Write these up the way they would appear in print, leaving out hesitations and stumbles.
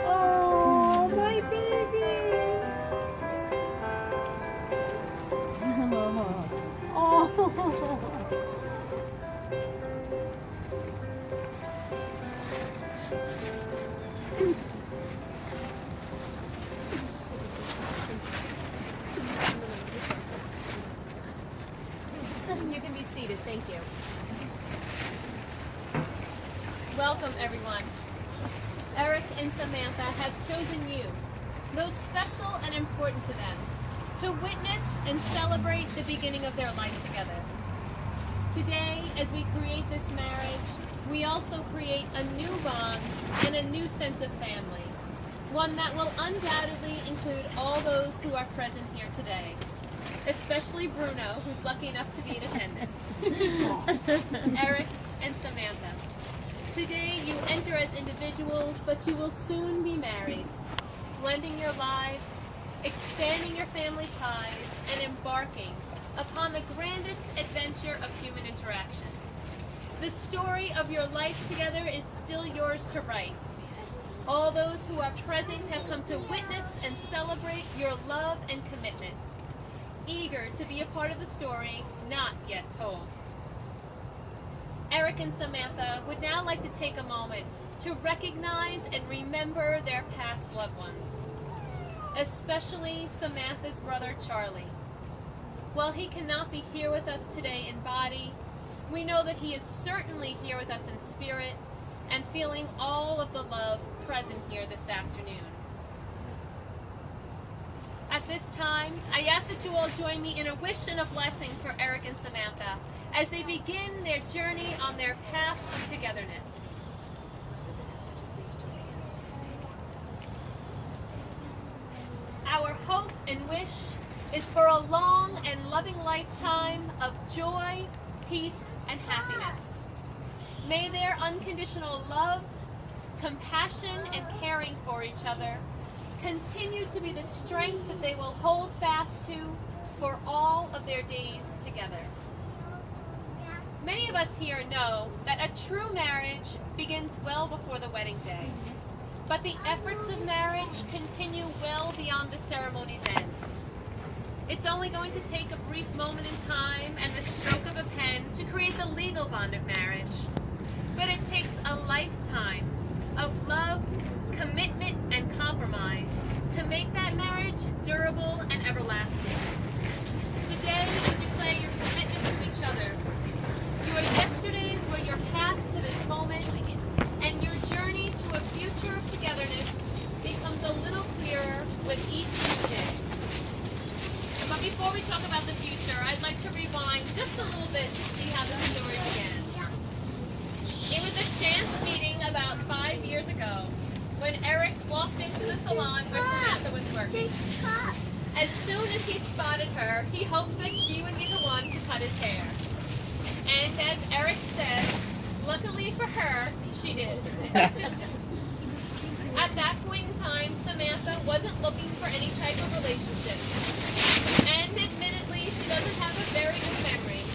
Oh, my baby. Oh. You can be seated, thank you. Welcome, everyone. Eric and Samantha have chosen you, those special and important to them, to witness and celebrate the beginning of their life together. Today, as we create this marriage, we also create a new bond and a new sense of family, one that will undoubtedly include all those who are present here today, especially Bruno, who's lucky enough to be in attendance. Eric and Samantha. Today you enter as individuals, but you will soon be married, blending your lives, expanding your family ties, and embarking upon the grandest adventure of human interaction. The story of your life together is still yours to write. All those who are present have come to witness and celebrate your love and commitment, eager to be a part of the story not yet told. Eric and Samantha would now like to take a moment to recognize and remember their past loved ones, especially Samantha's brother Charlie. While he cannot be here with us today in body, we know that he is certainly here with us in spirit and feeling all of the love present here this afternoon. At this time, I ask that you all join me in a wish and a blessing for Eric and Samantha as they begin their journey on their path of togetherness. Our hope and wish is for a long and loving lifetime of joy, peace, and happiness. May their unconditional love, compassion, and caring for each other continue to be the strength that they will hold fast to for all of their days together. Many of us here know that a true marriage begins well before the wedding day, but the efforts of marriage continue well beyond the ceremony's end. It's only going to take a brief moment in time and the stroke of a pen to create the legal bond of marriage, but it takes a lifetime of love, commitment, and compromise to make that marriage durable and everlasting. Today, you declare your commitment to each other. Your yesterdays were your path to this moment, and your journey to a future of togetherness becomes a little clearer with each new day. But before we talk about the future, I'd like to rewind just a little bit to see how the story began. It was a chance meeting about 5 years ago when Eric walked into the salon where Samantha was working. As soon as he spotted her, he hoped that she would be the one to cut his hair. And as Eric says, luckily for her, she did. At that point in time, Samantha wasn't looking for any type of relationship. And admittedly, she doesn't have a very good memory.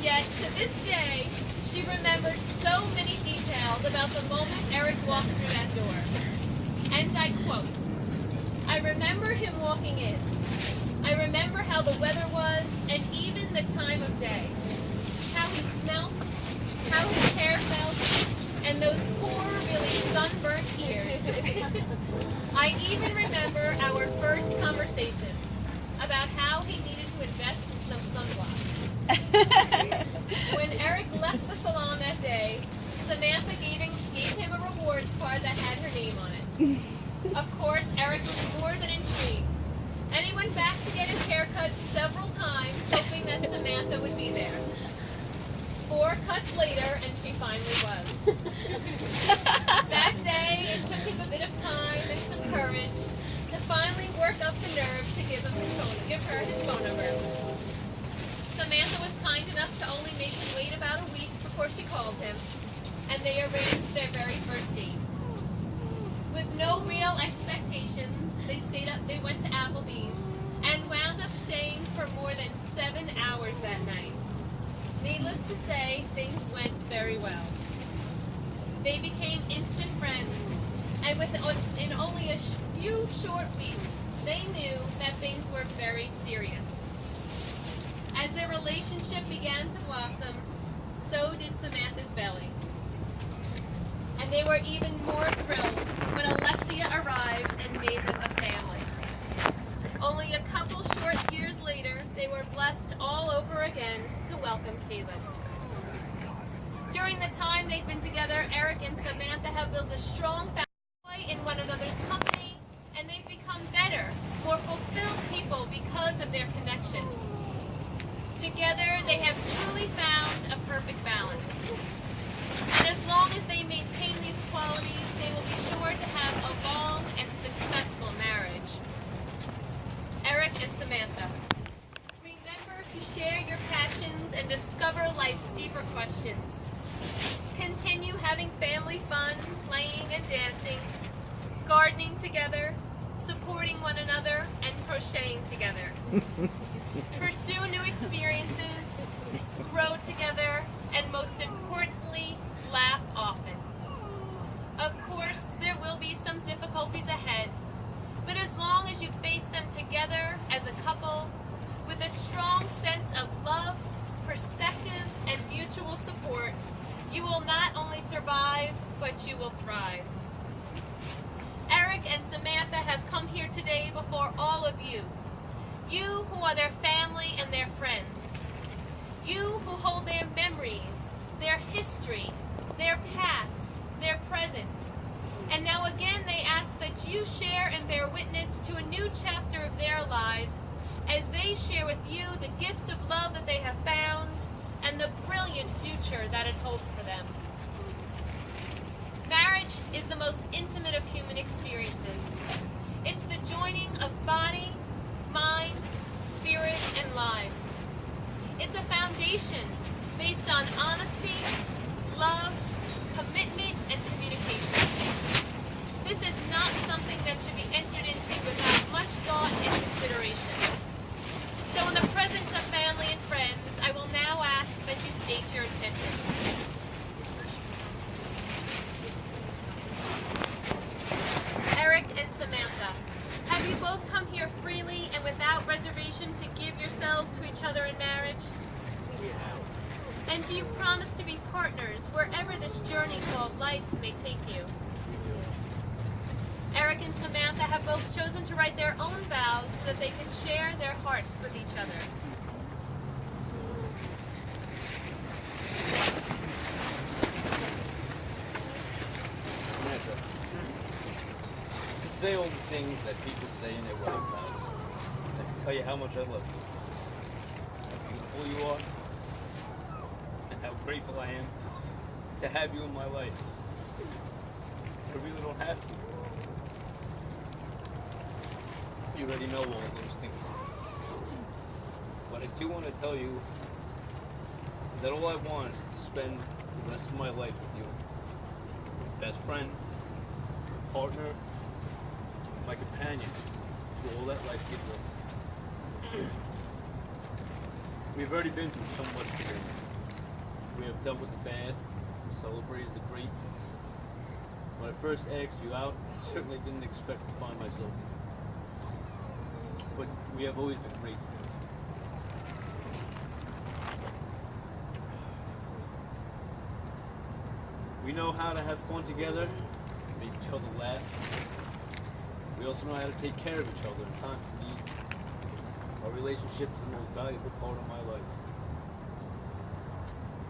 Yet, to this day, she remembers so many details about the moment Eric walked through that door. And I quote, "I remember him walking in. I remember how the weather was and even the time of day. How he smelt, how his hair felt, and those poor, really sunburnt ears. I even remember our first conversation about how he needed to invest in some sunblock. When Eric left the salon that day, Samantha gave him a rewards card that had her name on it. Of course, Eric was more than intrigued, and he went back to get his hair cut several times, hoping that Samantha would be there. 4 cuts later, and she finally was. That day, it took him a bit of time and some courage to finally work up the nerve to give her his phone number. Samantha was kind enough to only make him wait about a week before she called him, and they arranged their very first date. With no real expectations, they went to Applebee's and wound up staying for more than 7 hours that night. Needless to say, things went very well. They became instant friends, and in only a few short weeks, they knew that things were very serious. As their relationship began to blossom, so did Samantha's belly. And they were even more thrilled when Alexia arrived and made them a family. Only a couple short years later, they were blessed all over again to welcome Caleb. During the time they've been together, Eric and Samantha have built a strong family in one another's company, and they've become better, more fulfilled people because of their connection. Together, they have truly found a perfect balance. And as long as they maintain these qualities, they will be sure to have a long and successful marriage. Eric and Samantha, remember to share your passions and discover life's deeper questions. Continue having family fun, playing and dancing, gardening together, supporting one another, and crocheting together. Pursue new experiences, grow together, and most importantly, laugh often. Of course, there will be some difficulties ahead, but as long as you face them together as a couple, with a strong sense of love, perspective, and mutual support, you will not only survive, but you will thrive. Eric and Samantha have come here today before all of you. You who are their family and their friends. You who hold their memories, their history, their past, their present. And now again they ask that you share and bear witness to a new chapter of their lives as they share with you the gift of love that they have found and the brilliant future that it holds for them. Marriage is the most intimate of human experiences. It's the joining of body, mind, spirit, and lives. It's a foundation based on honesty, love, commitment, and communication. This is not something that should be entered into without much thought and consideration. So in the presence of family and friends, I will now ask that you state your intentions. Eric and Samantha, have you both come here freely and without reservation to give yourselves to each other in marriage? We have. And do you promise to be partners wherever this journey called life may take you? Eric and Samantha have both chosen to write their own vows so that they can share their hearts with each other. Samantha, you can say all the things that people say in their wedding vows. I can tell you how much I love you, how beautiful you are, and how grateful I am to have you in my life. I really don't have to. You already know all those things. What I do want to tell you is that all I want is to spend the rest of my life with you. Best friend, partner, my companion, through all that life gives us. We've already been through so much together. We have dealt with the bad and celebrated the great. When I first asked you out, I certainly didn't expect to find myself. But we have always been great. We know how to have fun together, make each other laugh. We also know how to take care of each other in time of need. Our relationship is the most valuable part of my life.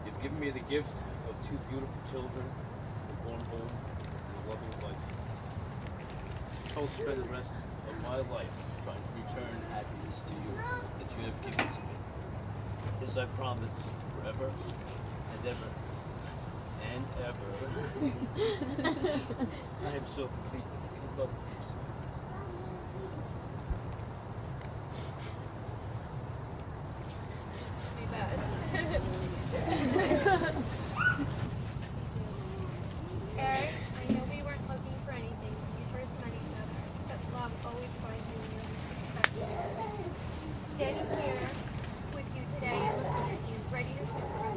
You've given me the gift of two beautiful children, a warm home, and a loving wife. I will spend the rest of my life trying to return happiness to you that you have given to me. This I promise forever and ever. And ever. I am so complete in love with you. Eric, I know we weren't looking for anything when we first met each other, but love always finds you in your least expected. Standing here with you today and looking at you, ready to celebrate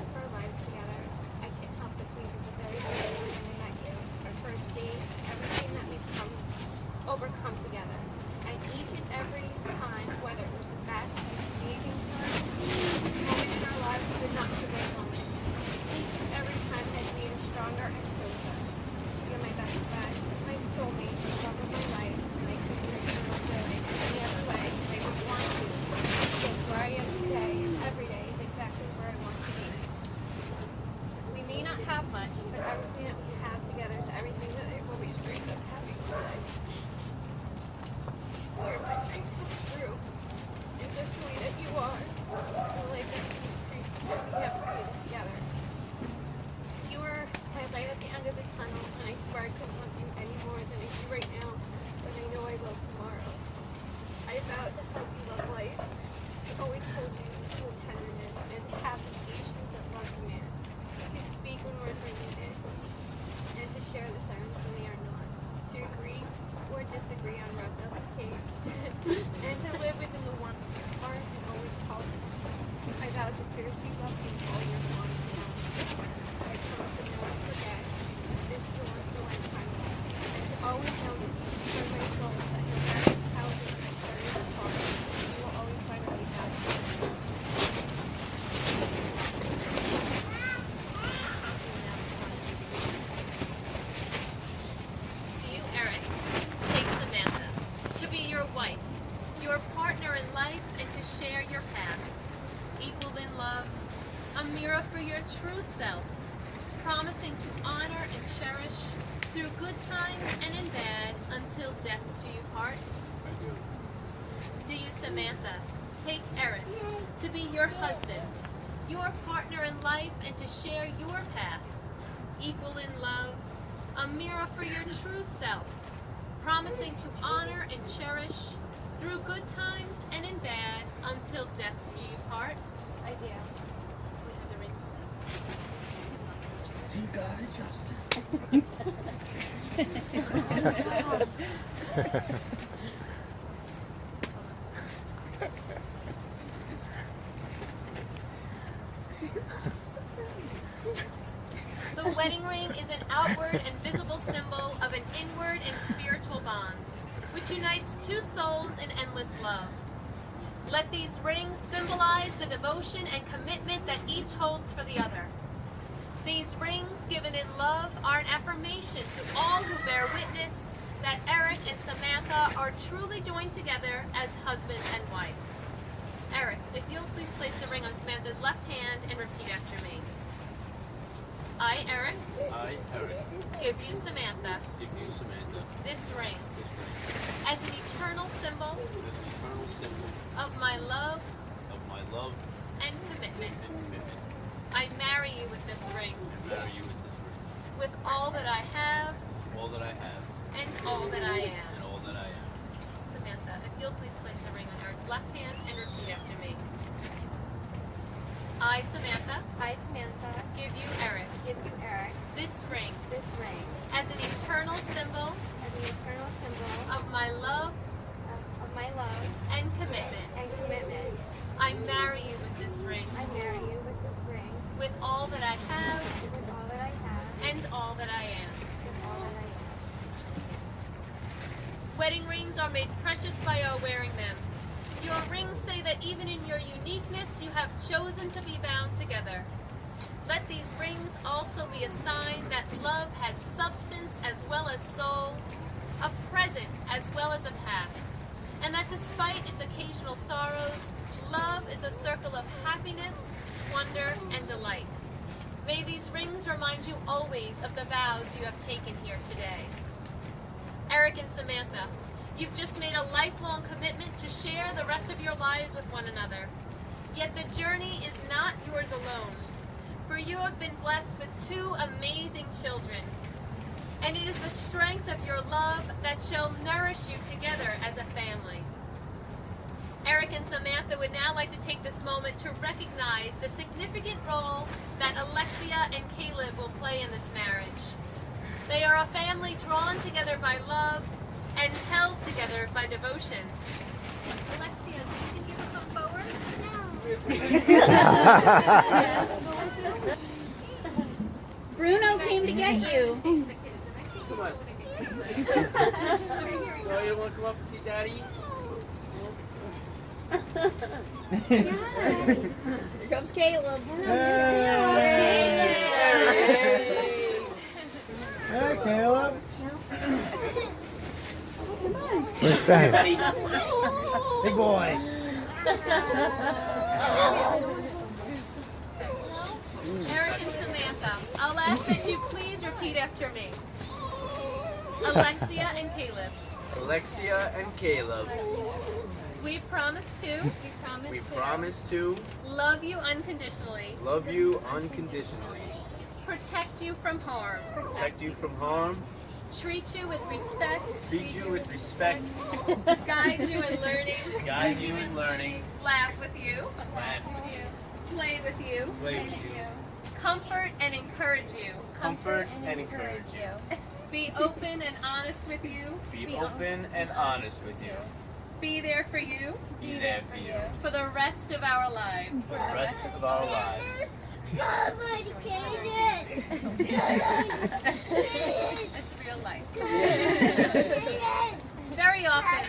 disagree on rough application, and to live within the warmth of your heart and always call me. I vow to fiercely love you all your long life. I promise to never forget this is the once in a lifetime love, and to always know that you serve my soul, that no matter how distant or even far, you will always find a way back to me. To you, Eric, take Samantha, to be your wife, your partner in life, and to share your path. Equal in love, a mirror for your true self, promising to honor and cherish through good times and in bad until death do you part. I do. Do you, Samantha, take Eric, to be your husband, your partner in life, and to share your path. Equal in love, a mirror for your true self, promising to honor and cherish through good times and in bad until death do you part. I do. We have the rings, please. You got it, Justin. The wedding ring is an outward and visible symbol of an inward and spiritual bond, which unites two souls in endless love. Let these rings symbolize the devotion and commitment that each holds for the other. These rings, given in love, are an affirmation to all who bear witness that Eric and Samantha are truly joined together as husband and wife. Eric, if you'll please place the ring on Samantha's left hand and repeat after me. I, Eric, I, Eric, give you, Samantha, give you, Samantha, this ring this ring as an eternal symbol as an eternal symbol of my love of my love and commitment. and commitment, I marry you with this ring, and marry you with this ring, with all that I have all that I have and all that I am. and all that I am. Samantha, if you'll please place the ring on Eric's left hand and repeat after me. I, Samantha, I, Samantha, give you, Eric, give you, Eric, this ring this ring as an eternal symbol as an eternal symbol of my love of my love and commitment. and commitment. I marry you with this ring, I marry you with this ring, with all that I have with all that I have and all that I am. and all that I am. Wedding rings are made precious by our wearing them. Your rings say that even in your uniqueness, you have chosen to be bound together. Let these rings also be a sign that love has substance as well as soul, a present as well as a past, and that despite its occasional sorrows, love is a circle of happiness, wonder, and delight. May these rings remind you always of the vows you have taken here today. Eric and Samantha, you've just made a lifelong commitment to share the rest of your lives with one another. Yet the journey is not yours alone, for you have been blessed with two amazing children. And it is the strength of your love that shall nourish you together as a family. Eric and Samantha would now like to take this moment to recognize the significant role that Alexia and Caleb will play in this marriage. They are a family drawn together by love and held together by devotion. Alexia, can you come forward? Bruno came to get you. Come on. No, you want to come up and see Daddy? Here comes Caleb. Hey, Caleb. Where's Ben? Daddy. Big boy. Eric and Samantha, I'll ask that you please repeat after me. Alexia and Caleb, Alexia and Caleb, we promise to we promise to love you unconditionally, love you unconditionally, protect you from harm, protect you from harm, treat you with respect, treat you with respect, guide you in learning, guide you in learning, laugh with you, laugh with you, play with you, play with you, comfort and encourage you, comfort and encourage you, Be open and honest with you. Be open and honest with you. Be there for you. Be there for you. For the rest of our lives. For the rest of our lives. It's real life. Very often,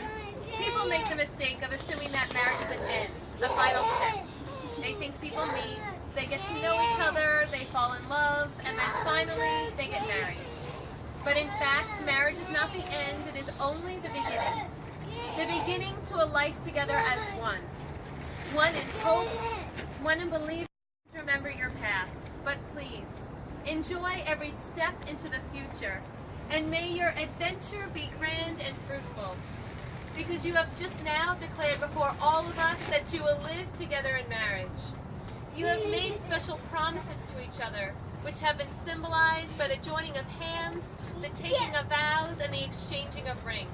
people make the mistake of assuming that marriage is an end, a final step. They think people meet, they get to know each other, they fall in love, and then finally they get married. But in fact, marriage is not the end, it is only the beginning. The beginning to a life together as one. One in hope, one in belief. Remember your past, but please, enjoy every step into the future. And may your adventure be grand and fruitful. Because you have just now declared before all of us that you will live together in marriage. You have made special promises to each other, which have been symbolized by the joining of hands, the taking of vows, and the exchanging of rings.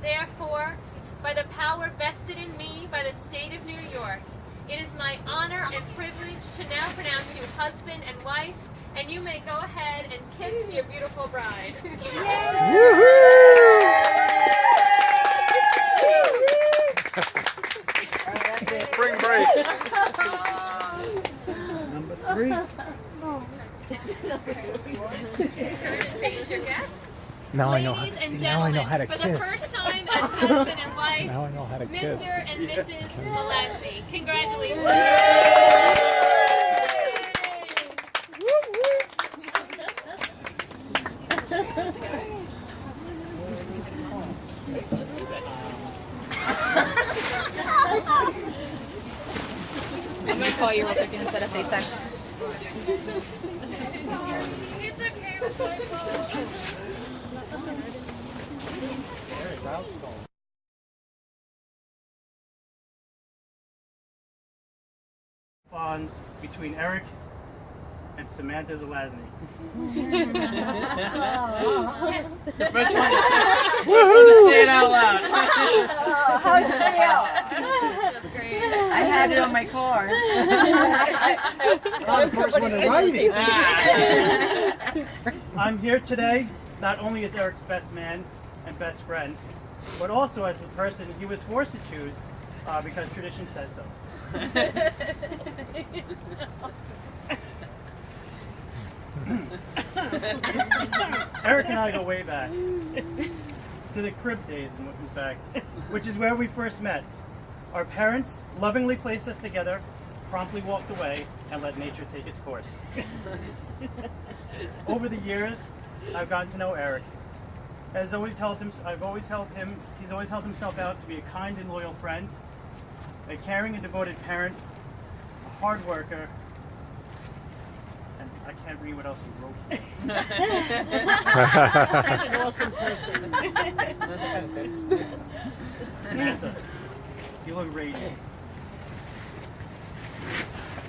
Therefore, by the power vested in me by the state of New York, it is my honor and privilege to now pronounce you husband and wife, and you may go ahead and kiss your beautiful bride. Spring break. Number 3. Turn and face your guests. Now I know Ladies and now I know gentlemen, how to for the kiss. first time as husband and wife, Now I know how to kiss. Mr. and Mrs. Zelazny. Congratulations. I'm gonna call you real quick instead of FaceTime. It's okay with my phone. Bonds between Eric and Samantha Zelazny. The first one to say it out loud. I had it on my car. I'm the first one to write it. I'm here today not only as Eric's best man and best friend, but also as the person he was forced to choose because tradition says so. Eric and I go way back to the crib days, in fact, which is where we first met. Our parents lovingly placed us together, promptly walked away, and let nature take its course. Over the years, I've gotten to know Eric. He's always held himself out to be a kind and loyal friend, a caring and devoted parent, a hard worker, and I can't read what else he wrote. An awesome person. Samantha, you look radiant.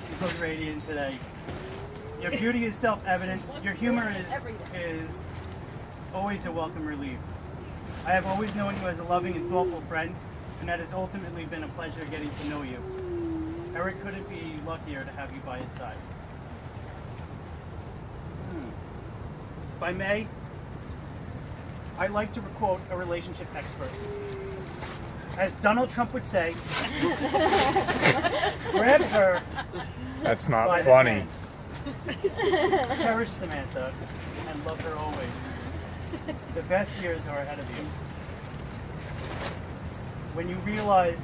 You look radiant today. Your beauty is self-evident. Your humor is always a welcome relief. I have always known you as a loving and thoughtful friend, and that has ultimately been a pleasure getting to know you. Eric couldn't be luckier to have you by his side. By May, I'd like to quote a relationship expert. As Donald Trump would say, grab her. That's by not the funny. hand. Cherish Samantha and love her always. The best years are ahead of you. When you realize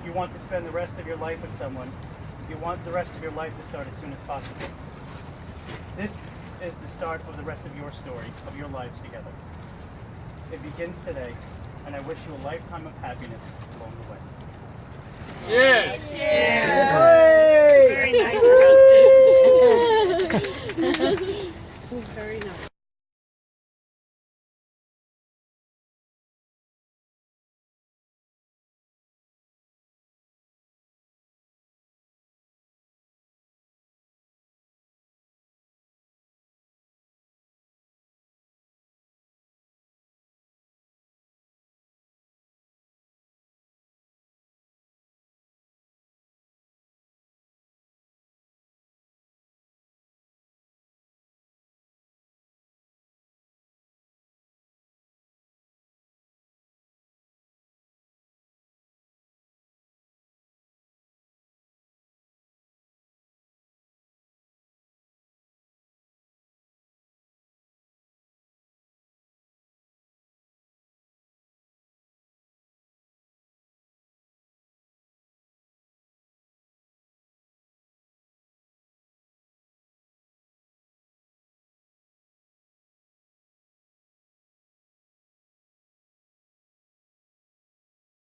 you want to spend the rest of your life with someone, you want the rest of your life to start as soon as possible. This is the start of the rest of your story, of your lives together. It begins today, and I wish you a lifetime of happiness along the way. Cheers! Hey! Very nice, Justin. Very nice.